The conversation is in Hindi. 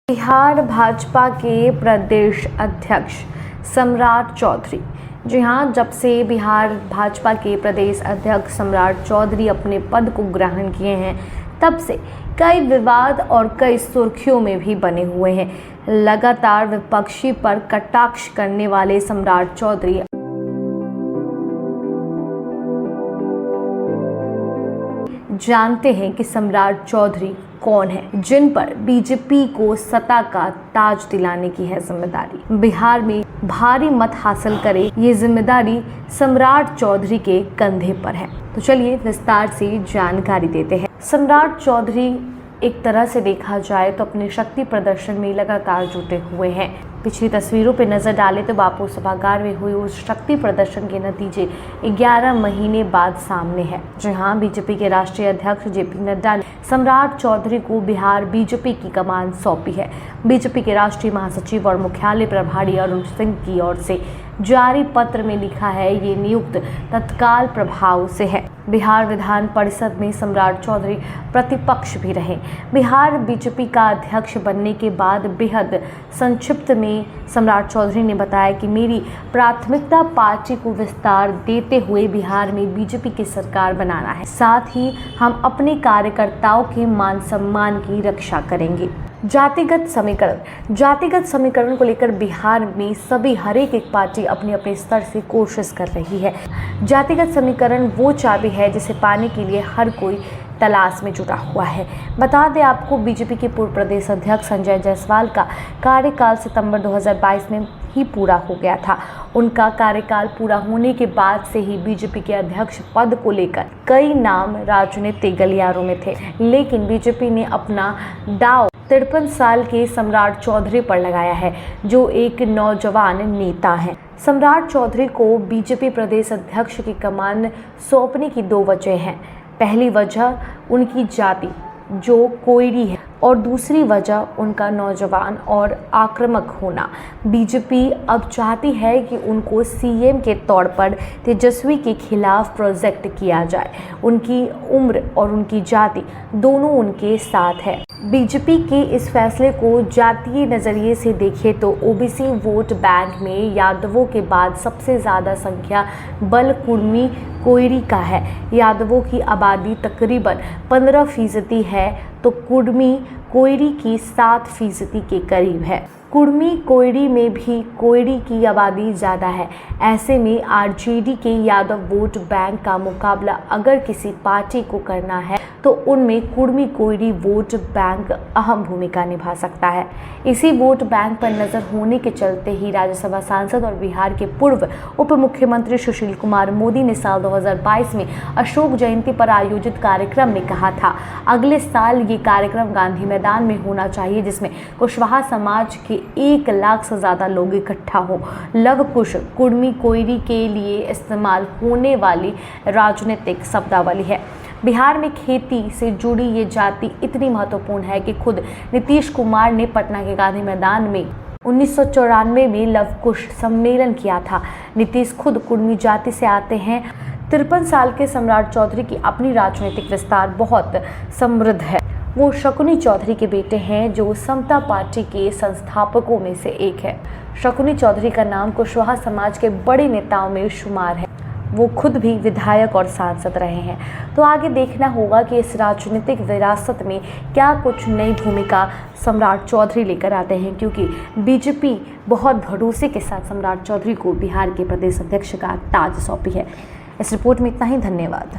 बिहार भाजपा के प्रदेश अध्यक्ष सम्राट चौधरी। जी हाँ, जब से बिहार भाजपा के प्रदेश अध्यक्ष सम्राट चौधरी अपने पद को ग्रहण किए हैं, तब से कई विवाद और कई सुर्खियों में भी बने हुए हैं। लगातार विपक्षी पर कटाक्ष करने वाले सम्राट चौधरी जानते हैं कि सम्राट चौधरी कौन है, जिन पर बीजेपी को सत्ता का ताज दिलाने की है जिम्मेदारी। बिहार में भारी मत हासिल करे, ये जिम्मेदारी सम्राट चौधरी के कंधे पर है। तो चलिए विस्तार से जानकारी देते हैं। सम्राट चौधरी एक तरह से देखा जाए तो अपने शक्ति प्रदर्शन में लगातार जुटे हुए हैं। पिछली तस्वीरों पर नजर डालें तो बापू सभागार में हुए उस शक्ति प्रदर्शन के नतीजे 11 महीने बाद सामने है। जी हाँ, बीजेपी के राष्ट्रीय अध्यक्ष जेपी नड्डा ने सम्राट चौधरी को बिहार बीजेपी की कमान सौंपी है। बीजेपी के राष्ट्रीय महासचिव और मुख्यालय प्रभारी अरुण सिंह की ओर से जारी पत्र में लिखा है, ये नियुक्त तत्काल प्रभाव से है। बिहार विधान परिषद में सम्राट चौधरी प्रतिपक्ष भी रहे। बिहार बीजेपी का अध्यक्ष बनने के बाद बेहद संक्षिप्त में सम्राट चौधरी ने बताया कि मेरी प्राथमिकता पार्टी को विस्तार देते हुए बिहार में बीजेपी की सरकार बनाना है। साथ ही हम अपने कार्यकर्ताओं के मान सम्मान की रक्षा करेंगे। जातिगत समीकरण को लेकर बिहार में सभी हर एक पार्टी अपने अपने स्तर से कोशिश कर रही है। जातिगत समीकरण वो चाबी है जिसे पाने के लिए हर कोई तलाश में जुटा हुआ है। बता दें आपको, बीजेपी के पूर्व प्रदेश अध्यक्ष संजय जायसवाल का कार्यकाल सितंबर 2022 में ही पूरा हो गया था। उनका कार्यकाल पूरा होने के बाद से ही बीजेपी के अध्यक्ष पद को लेकर कई नाम राजनीतिक गलियारों में थे, लेकिन बीजेपी ने अपना दांव 53 साल के सम्राट चौधरी पर लगाया है, जो एक नौजवान नेता हैं। सम्राट चौधरी को बीजेपी प्रदेश अध्यक्ष की कमान सौंपने की दो वजह हैं। पहली वजह उनकी जाति जो कोयरी है और दूसरी वजह उनका नौजवान और आक्रामक होना। बीजेपी अब चाहती है कि उनको सीएम के तौर पर तेजस्वी के खिलाफ प्रोजेक्ट किया जाए। उनकी उम्र और उनकी जाति दोनों उनके साथ है। बीजेपी के इस फैसले को जातीय नज़रिए से देखें तो ओबीसी वोट बैंक में यादवों के बाद सबसे ज़्यादा संख्या बल कुर्मी कोयरी का है। यादवों की आबादी तकरीबन 15% है तो कुर्मी कोयरी की 7% के करीब है। कुर्मी कोयरी में भी कोयरी की आबादी ज़्यादा है। ऐसे में आरजेडी के यादव वोट बैंक का मुकाबला अगर किसी पार्टी को करना है तो उनमें कुर्मी कोयरी वोट बैंक अहम भूमिका निभा सकता है। इसी वोट बैंक पर नज़र होने के चलते ही राज्यसभा सांसद और बिहार के पूर्व उप मुख्यमंत्री सुशील कुमार मोदी ने साल 2022 में अशोक जयंती पर आयोजित कार्यक्रम में कहा था, अगले साल ये कार्यक्रम गांधी मैदान में होना चाहिए जिसमें कुशवाहा समाज के 1 लाख से ज़्यादा लोग इकट्ठा हो। लव कुश कुर्मी कोयरी के लिए इस्तेमाल होने वाली राजनीतिक शब्दावली है। बिहार में खेती से जुड़ी ये जाति इतनी महत्वपूर्ण है कि खुद नीतीश कुमार ने पटना के गांधी मैदान में 1994 में लव कुश सम्मेलन किया था। नीतीश खुद कुर्मी जाति से आते हैं। 53 साल के सम्राट चौधरी की अपनी राजनीतिक विस्तार बहुत समृद्ध है। वो शकुनी चौधरी के बेटे हैं जो समता पार्टी के संस्थापकों में से एक है। शकुनी चौधरी का नाम कुशवाहा समाज के बड़े नेताओं में शुमार है। वो खुद भी विधायक और सांसद रहे हैं। तो आगे देखना होगा कि इस राजनीतिक विरासत में क्या कुछ नई भूमिका सम्राट चौधरी लेकर आते हैं, क्योंकि बीजेपी बहुत भरोसे के साथ सम्राट चौधरी को बिहार के प्रदेश अध्यक्ष का ताज सौंपी है। इस रिपोर्ट में इतना ही। धन्यवाद।